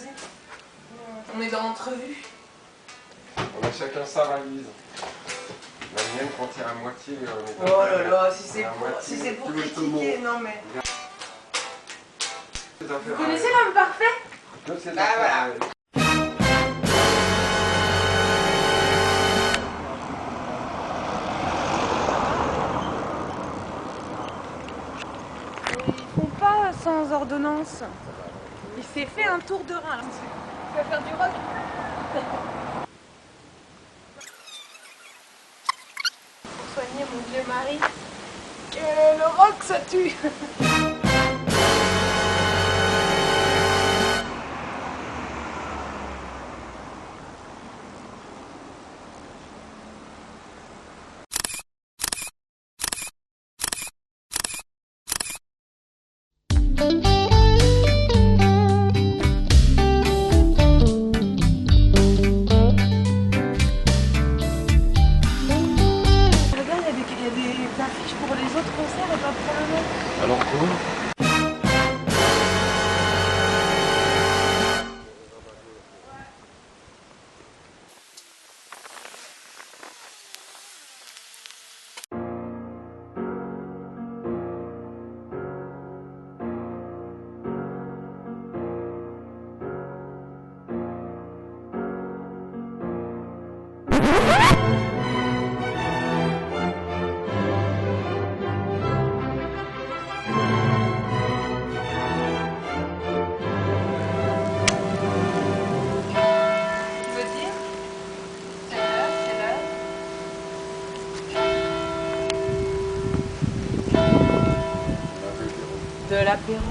vas-y. On est dans l'entrevue. On a chacun sa valise. La mienne contient à moitié. Oh là là, si c'est pour critiquer, non mais... Vous connaissez l'homme parfait? Bah voilà. Ils font pas sans ordonnance. Il s'est fait un tour de rein. Tu vas faire du rock? Pour soigner mon vieux mari. Le rock, ça tue. Pour les autres concerts et pas pour le nôtre. Alors quoi? De l'apéro.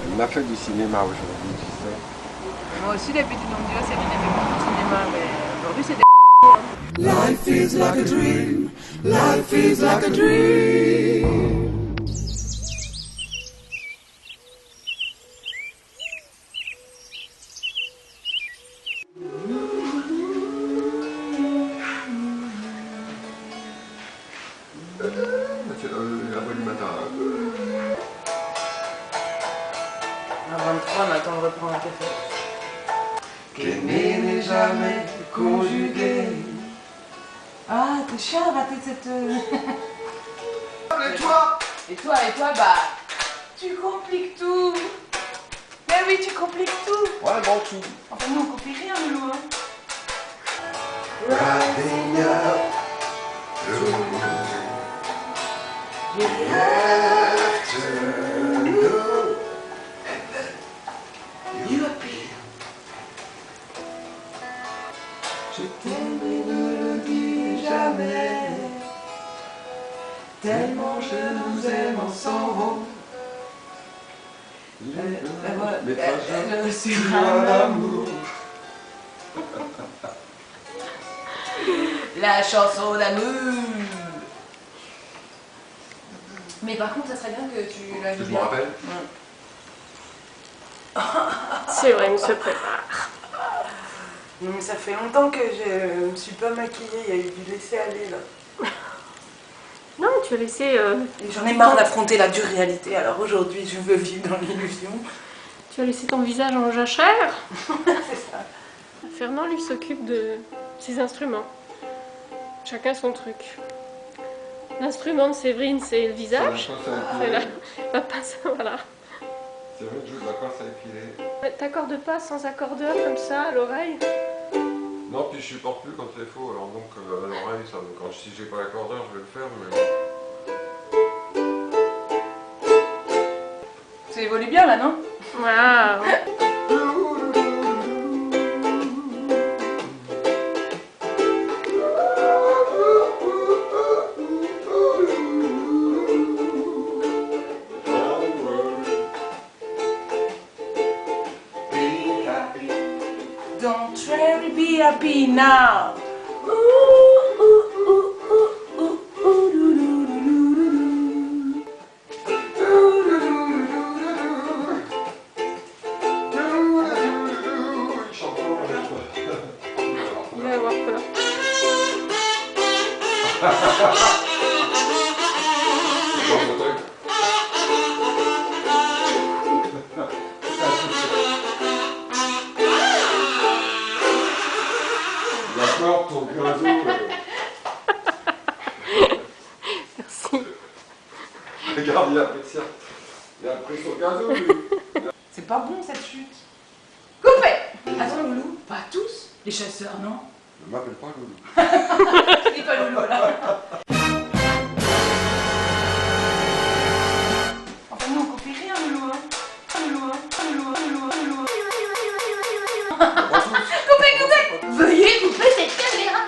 Elle m'a fait du cinéma aujourd'hui, tu sais. Moi aussi d'habitude on me dit c'est bien fait beaucoup de cinéma, mais aujourd'hui c'est des... Life is like a dream, life is like a dream. La voix du matin. À 23 on attend de reprendre un café. Qu'aimer n'est jamais conjugué. Ah, t'es chiant à rater cette... Et toi? Et toi, bah... Tu compliques tout. Mais oui, tu compliques tout. Ouais, bon, tout. Enfin, nous, on complique rien, nous, hein. Rising up through the afternoon, and then you appear. Je t'aime et ne le dis jamais, tellement je nous aime ensemble. Sur Un amour. La chanson d'amour. Mais par contre, ça serait bien que tu la joues Je bien. me rappelle. C'est vrai, on se prépare. Non, mais ça fait longtemps que je me suis pas maquillée, il y a eu du laisser-aller là. Non, tu as laissé... Et j'en ai marre d'affronter la dure réalité, alors aujourd'hui je veux vivre dans l'illusion. Tu as laissé ton visage en jachère. C'est ça. Fernand, lui, s'occupe de ses instruments. Chacun son truc. L'instrument de Séverine, c'est le visage. C'est la pince, voilà. C'est vrai que je joue de la pince à épiler. T'accordes pas sans accordeur comme ça à l'oreille? Non, puis je supporte plus quand c'est faux, alors donc à l'oreille, si j'ai pas l'accordeur, je vais le faire, mais... Ça évolue bien là, non? Waouh! Don't try to be happy now. Ooh, ooh, ooh, ooh. D'accord, ton gazou. Merci. Regarde, il a pris son gazou, lui. C'est pas bon cette chute. Coupez. Attends Loulou, pas tous. Les chasseurs, non? Ne m'appelle pas Loulou. C'est pas Loulou là. Enfin nous on copie rien Loulou hein. Loulou hein. Loulou. Coupez. Veuillez couper cette caméra.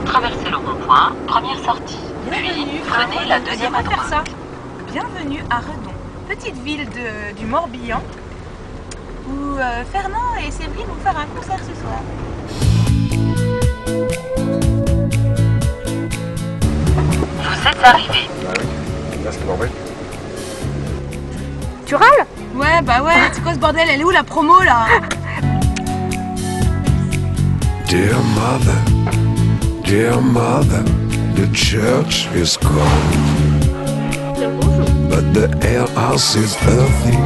Traversez le rond-point, première sortie. Bienvenue Puis prenez la deuxième à faire ça. droite. Bienvenue à Redon, petite ville du Morbihan, où Fernand et Séverine vont faire un concert ce soir. Vous êtes arrivé. Bah oui, là c'est normal. Tu râles? Ouais, bah ouais, c'est quoi ce bordel? Elle est où la promo là? Dear mother, the church is gone, Bien bonjour. but the alehouse is earthy.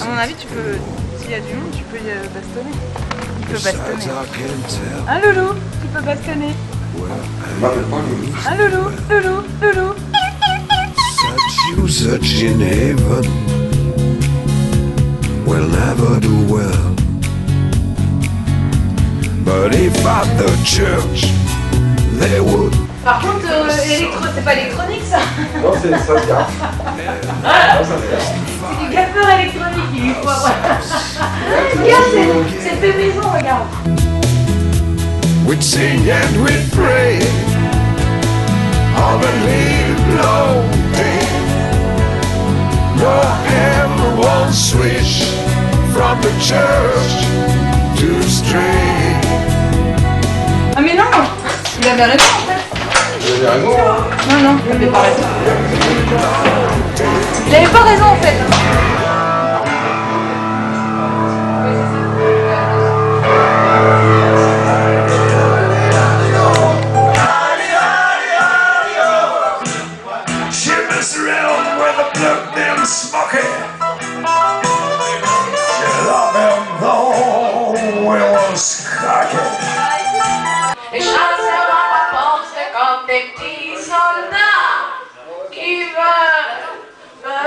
À mon avis, tu peux, s'il y a du monde, tu peux bastonner. Il peut Besides, bastonner. I can tell Un loulou, tu peux bastonner. where Ne m'appelle pas Loulou. Un loulou. such in heaven will never do well. But if at the church they would. Par contre, c'est pas électronique ça. Non, c'est ça se gaffe. Non, ça se gaffe. C'est du gaffeur électronique, il faut avoir. Regarde, c'est fait maison, regarde. We'd sing and we'd pray all the live long day. No ever one switch from the church to stray. Ah mais non, il avait raison en fait. Vous avez raison. Non, il avait pas raison. Il avait pas raison en fait. She messed around with a plug them smoky. She loved him though he was cocky. Les chasseurs dans la force comme des petits soldats qui veulent me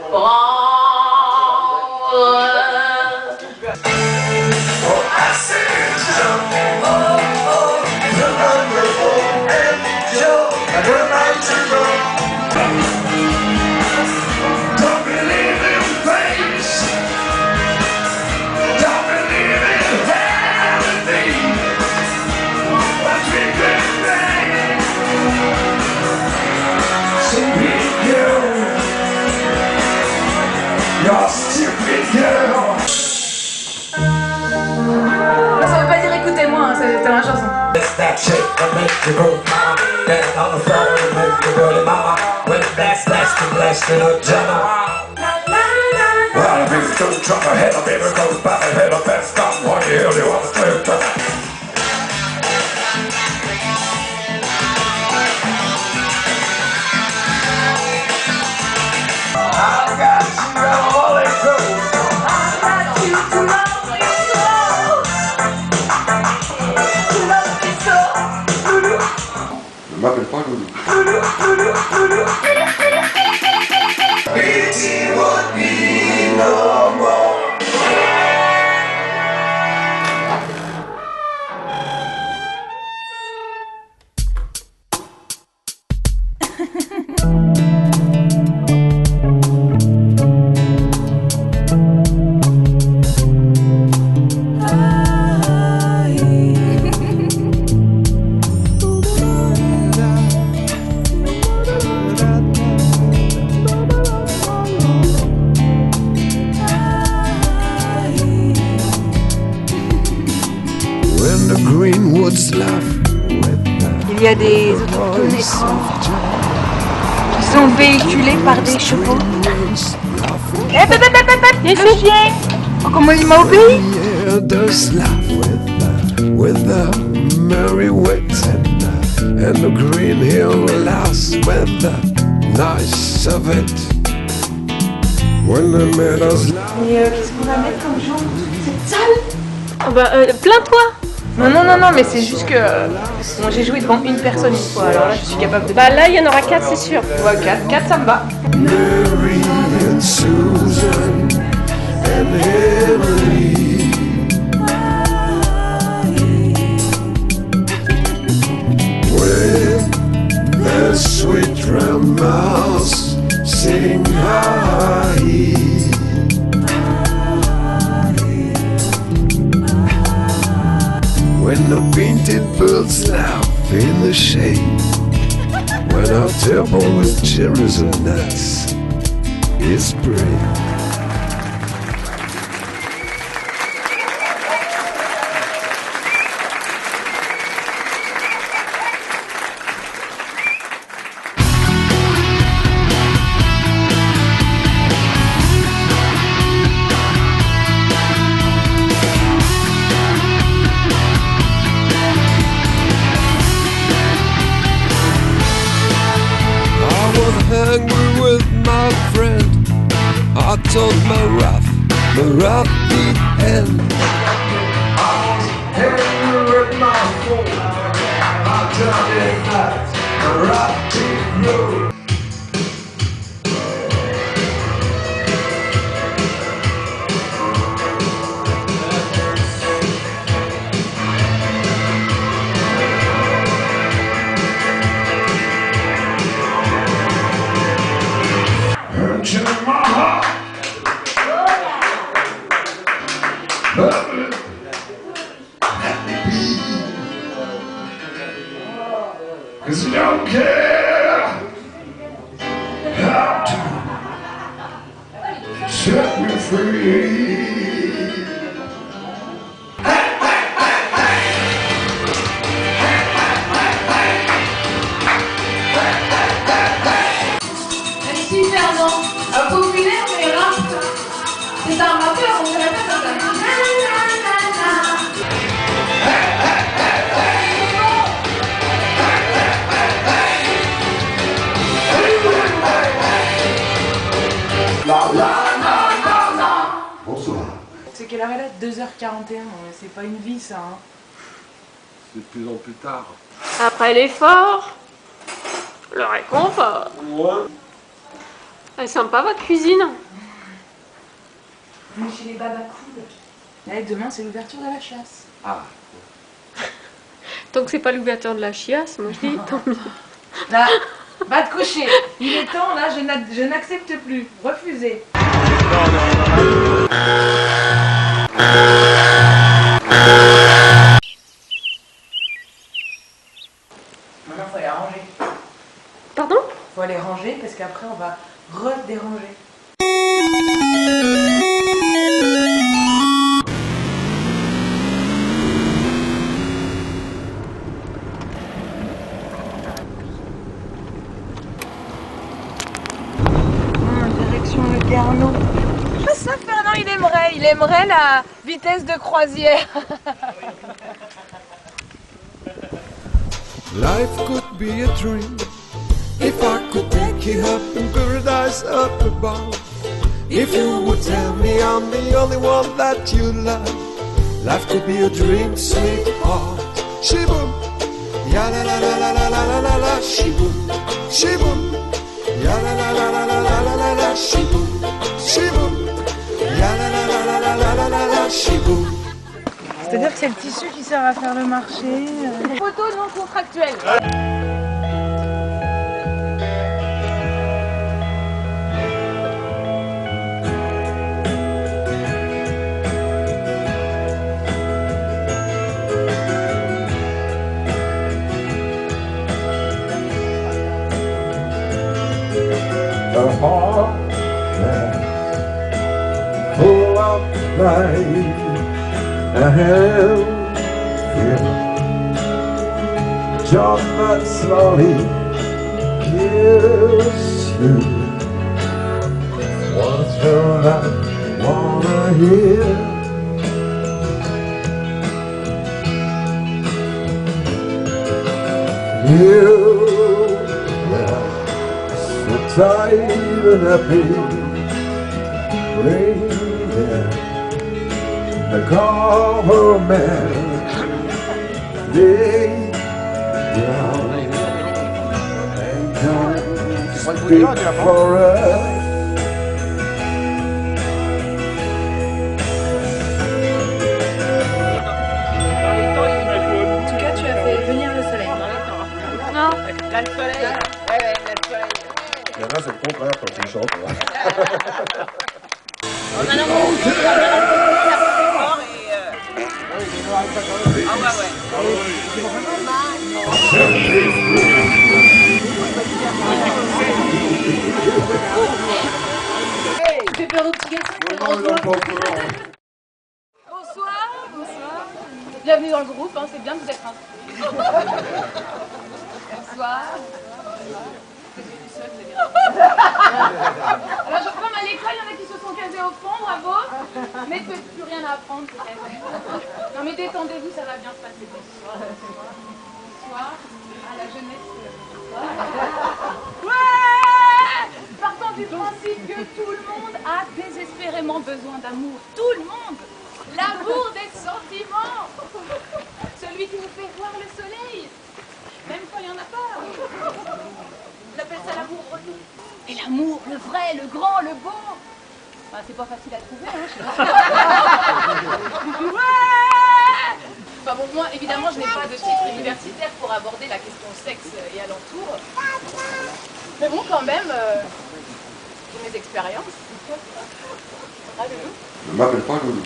prendre. Oh, I said, Joe, oh, oh, the wonderful angel, the magical. Don't believe in face. Don't believe in anything. But we can make stupid girl. You're stupid girl. Ça veut pas dire écoutez-moi, hein, c'est dans la chanson. It's that shit that makes you go mama. Get on the floor and make you go your mama. When that's to blast in a jammer. Well, if it's too strong, a head of baby goes back and head of best stop. What the hell you want to do? I got you on Holy Ghost. I got you to love me so. Loulou. Ne m'appelle pas Loulou. It would be no more. When the green woods laugh with Il y a des autochtones voice of joy. sont véhiculés par des chevaux. Le chien. Oh, comment il m'a obéi. Does laugh with the merry wit and the green hill laughs with the nice of it. When the meadows laugh. Mais qu'est-ce qu'on va mettre comme jour? C'est sale. Oh bah, plains-toi. Non, mais c'est juste que bon, j'ai joué devant une personne une fois, alors là je suis capable de... Bah là, il y en aura 4, c'est sûr. Ouais, 4 ça me va. Mary and Susan and Emily. With their sweet round mouths sing high. When the painted birds laugh in the shade. When our table with cherries and nuts is brave. Hungry with my friend, I told my rough beat end. I was hangry with my friend, I told it that the rough beat road. In my heart, let me be, 'cause I don't care how to set me free. Merci Fernand, un populaire mais rap. C'est un rappeur, on dirait pas comme ça. Bonsoir. C'est quelle heure elle est? 2h41, c'est pas une vie ça. Hein. C'est de plus en plus tard. Après l'effort, le réconfort. Ouais. Elle est sympa votre cuisine. On est chez les babas cool. Et demain c'est l'ouverture de la chasse. Ah. Tant que c'est pas l'ouverture de la chiasse, moi je dis tant mieux. Là, va te coucher. Il est temps là, je n'accepte plus. Refusé. Maintenant faut aller ranger. Pardon? Faut aller ranger parce qu'après on va redéranger. Direction le Carnot. Ah ça Fernand il aimerait la vitesse de croisière. Life could be a dream if I could pick you up in paradise up above. If you would tell me I'm the only one that you love. Life could be a dream, sweetheart. Shiboom, ya la la la la la la la la la. Shiboom, shiboom, ya la la la la la la la la la. Shiboom, shiboom, ya la la la la la la la la la. Shiboom. C'est-à-dire que c'est le tissu qui sert à faire le marché. Photo non contractuelle. A heart full of life, a hand just that slowly kills do. What's all I wanna hear? You, yeah, so tired and happy, bring the government. Dig down and come speak for us. En tout cas, tu as fait venir le soleil. Non. Là, le soleil. Ouais, là, le soleil. Il y en a, c'est le contraire quand ils chantent. Tu fais peur aux petits garçons. Bonsoir, bonsoir. Bienvenue dans le groupe, hein, c'est bien de vous être inscrits. Bonsoir. Alors, comme à l'école, il y en a qui se sont casés au fond, bravo. Mais tu n'as plus rien à apprendre, peut-être. Non, mais détendez-vous, ça va bien se passer. Bonsoir. Bonsoir. Ah, la jeunesse. Ouais! Partant du principe que tout le monde a désespérément besoin d'amour. Tout le monde! L'amour des sentiments! Celui qui nous fait voir le soleil, même quand il n'y en a pas. On appelle ça l'amour breton. Et l'amour, le vrai, le grand, le beau. Enfin, c'est pas facile à trouver, hein, je sais pas. Ouais! Enfin bon, moi, évidemment, je n'ai pas de titre universitaire pour aborder la question sexe et alentour. Mais bon, quand même, j'ai mes expériences. Ah, Loulou? Ne m'appelle pas Loulou.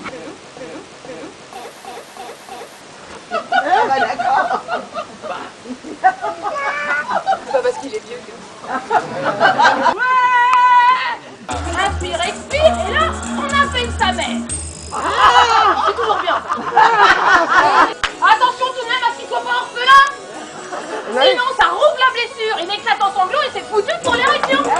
Ah bah d'accord. C'est pas parce qu'il est vieux que... Ouais! Inspire, expire, et là, on infecte sa mère. Ah, c'est toujours bien, ça. Attention tout de même à ce qu'il soit pas orphelin. Sinon, ça rouvre la blessure, il éclate en sanglots et c'est foutu pour l'érection. Ouais!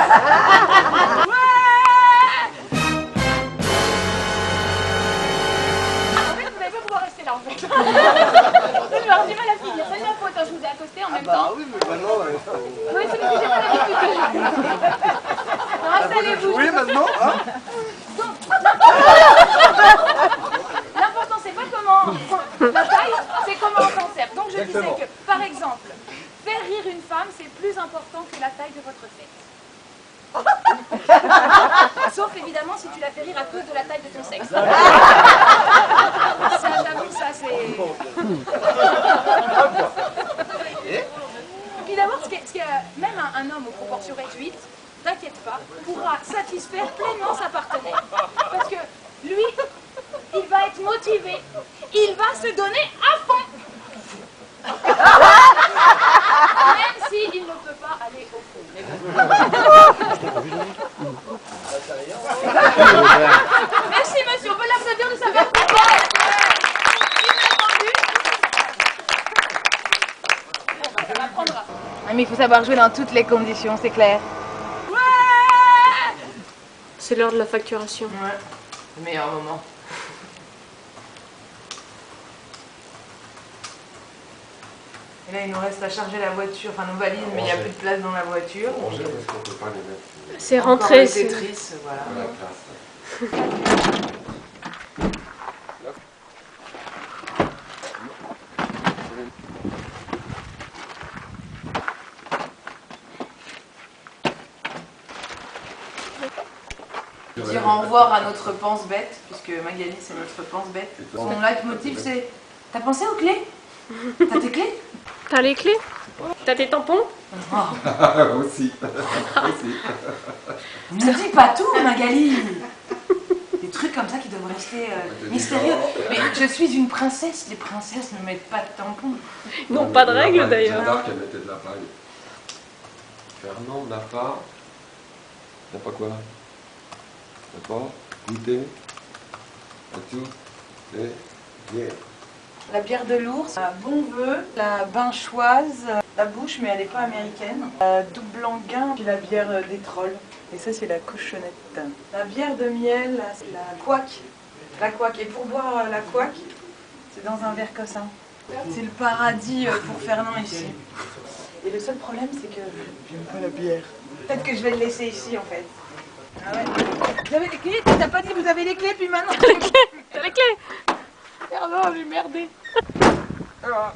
En fait, vous n'allez pas pouvoir rester là, en fait. Je vais avoir du mal à finir. C'est de ma faute, hein, je vous ai accosté en même temps. oui, mais maintenant... Oui, c'est parce que j'ai pas l'habitude de jouer. Non, installez-vous. Oui, maintenant, hein? L'important, c'est pas comment la taille, c'est comment on s'en sert. Donc je disais que, par exemple, faire rire une femme, c'est plus important que la taille de votre sexe. Sauf évidemment si tu la fais rire à cause de la taille de ton sexe. Ça, j'avoue, ça c'est... Puis d'abord, même un homme aux proportions réduites, t'inquiète pas, pourra satisfaire pleinement sa partenaire. Parce que lui, il va être motivé, il va se donner à fond. Même s'il ne peut pas aller au fond. Mais bon. Merci monsieur, on peut l'applaudir de sa part. Ça m'apprendra. Mais il faut savoir jouer dans toutes les conditions, c'est clair. C'est l'heure de la facturation. Ouais, le meilleur moment. Et là, il nous reste à charger la voiture, enfin nos valises, mais il n'y a plus de place dans la voiture. Ranger parce qu'on peut pas les mettre. C'est Encore rentré. le c'est- Tetris, voilà. À la classe. Dire au revoir à notre pense-bête, puisque Magali c'est notre pense-bête. Son leitmotiv c'est « T'as pensé aux clés? T'as tes clés ?» T'as les clés? T'as tes tampons? Aussi. Aussi. Ne dis pas tout, Magali! Des trucs comme ça qui doivent rester mystérieux. Mais je suis une princesse, les princesses ne mettent pas de tampons. Ils n'ont pas de règles d'ailleurs. J'adore qu'elle mettait de la paille. Fernand n'a pas... N'a pas quoi? N'a pas goûté à tout les bières. La bière de l'ours, la bon vœu, la binchoise, la bouche, mais elle n'est pas américaine. Double Languin, puis la bière des trolls. Et ça, c'est la cochonnette. La bière de miel, c'est la couac. La couac. Et pour boire la couac, c'est dans un verre comme ça. C'est le paradis pour Fernand ici. Et le seul problème, c'est que j'aime pas la bière. Peut-être que je vais le laisser ici, en fait. Ah ouais. Vous avez les clés? T'as pas dit vous avez les clés, puis maintenant... T'as les clés! T'as les clés! Pardon, j'ai merdé. Alors...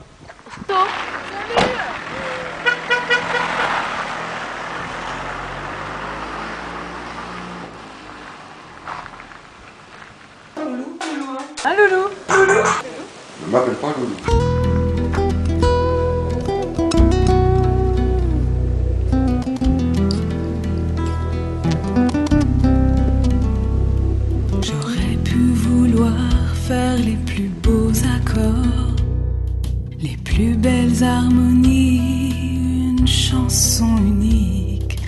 Loulou, loulou. Un loulou. Ne m'appelle pas Loulou. J'aurais pu vouloir faire les plus beaux accords, les plus belles harmonies, une chanson unique,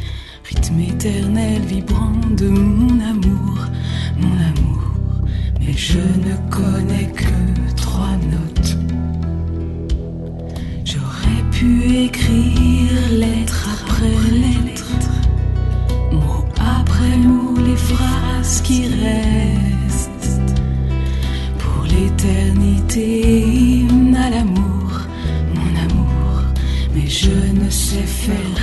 rythme éternel vibrant de mon amour, mais je ne connais que 3 notes. J'aurais pu écrire lettre après lettre, mot après mot, les phrases qui restent pour l'éternité, hymne à l'amour, mon amour, mais je ne sais faire